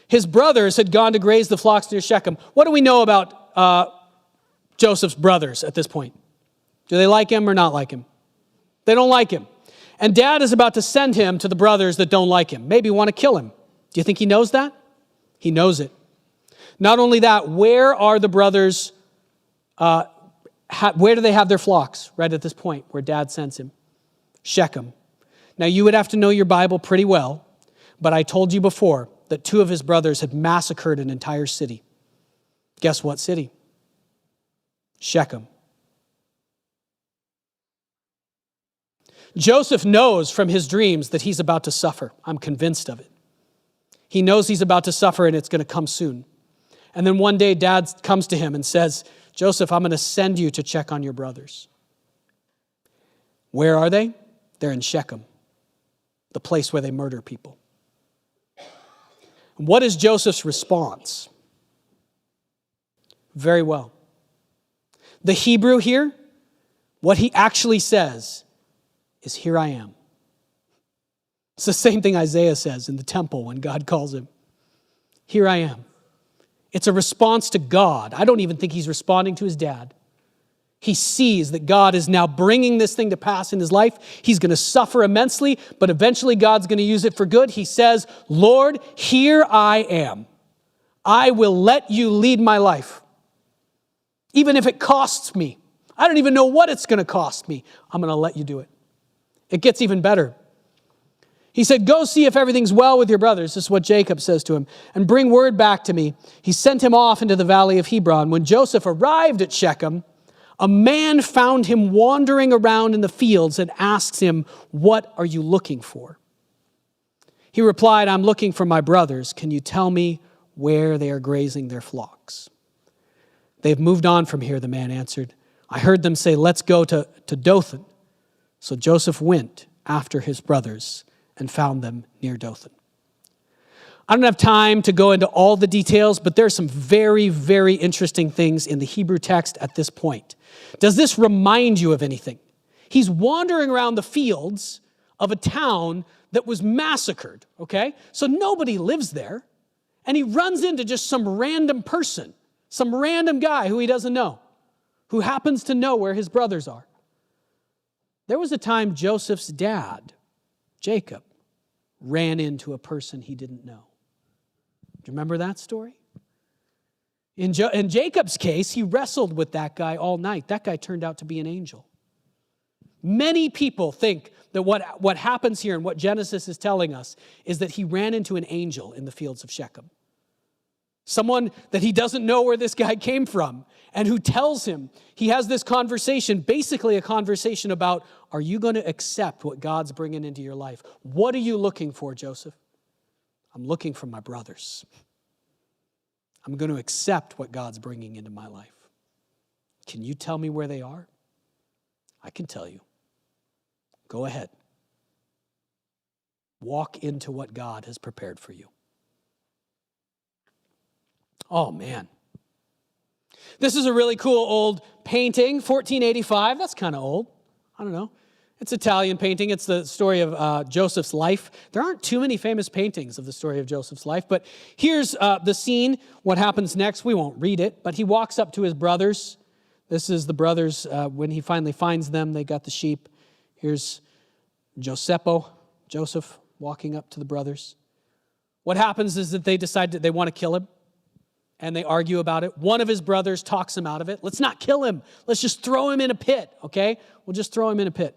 His brothers had gone to graze the flocks near Shechem. What do we know about Joseph's brothers at this point? Do they like him or not like him? They don't like him. And dad is about to send him to the brothers that don't like him. Maybe want to kill him. Do you think he knows that? He knows it. Not only that, where are the brothers, where do they have their flocks right at this point where dad sends him? Shechem. Now you would have to know your Bible pretty well, but I told you before that 2 of his brothers had massacred an entire city. Guess what city? Shechem. Joseph knows from his dreams that he's about to suffer. I'm convinced of it. He knows he's about to suffer and it's going to come soon. And then one day dad comes to him and says, Joseph, I'm going to send you to check on your brothers. Where are they? They're in Shechem, the place where they murder people. What is Joseph's response? Very well. The Hebrew here, what he actually says is, here I am. It's the same thing Isaiah says in the temple when God calls him. Here I am. It's a response to God. I don't even think he's responding to his dad. He sees that God is now bringing this thing to pass in his life. He's going to suffer immensely, but eventually God's going to use it for good. He says, Lord, here I am. I will let you lead my life. Even if it costs me. I don't even know what it's going to cost me. I'm going to let you do it. It gets even better. He said, go see if everything's well with your brothers. This is what Jacob says to him. And bring word back to me. He sent him off into the valley of Hebron. When Joseph arrived at Shechem, a man found him wandering around in the fields and asks him, what are you looking for? He replied, I'm looking for my brothers. Can you tell me where they are grazing their flocks? They've moved on from here, the man answered. I heard them say, let's go to Dothan. So Joseph went after his brothers and found them near Dothan. I don't have time to go into all the details, but there are some very, very interesting things in the Hebrew text at this point. Does this remind you of anything? He's wandering around the fields of a town that was massacred, okay? So nobody lives there. And he runs into just some random person, some random guy who he doesn't know, who happens to know where his brothers are. There was a time Joseph's dad, Jacob, ran into a person he didn't know. Do you remember that story? In Jacob's case, he wrestled with that guy all night. That guy turned out to be an angel. Many people think that what happens here and what Genesis is telling us is that he ran into an angel in the fields of Shechem. Someone that he doesn't know where this guy came from and who tells him, he has this conversation, basically a conversation about, are you going to accept what God's bringing into your life? What are you looking for, Joseph? I'm looking for my brothers. I'm going to accept what God's bringing into my life. Can you tell me where they are? I can tell you. Go ahead. Walk into what God has prepared for you. Oh, man. This is a really cool old painting, 1485. That's kind of old. I don't know. It's Italian painting. It's the story of Joseph's life. There aren't too many famous paintings of the story of Joseph's life, but here's the scene. What happens next? We won't read it, but he walks up to his brothers. This is the brothers. When he finally finds them, they got the sheep. Here's Joseph walking up to the brothers. What happens is that they decide that they want to kill him. And they argue about it. One of his brothers talks him out of it. Let's not kill him. Let's just throw him in a pit, okay? We'll just throw him in a pit.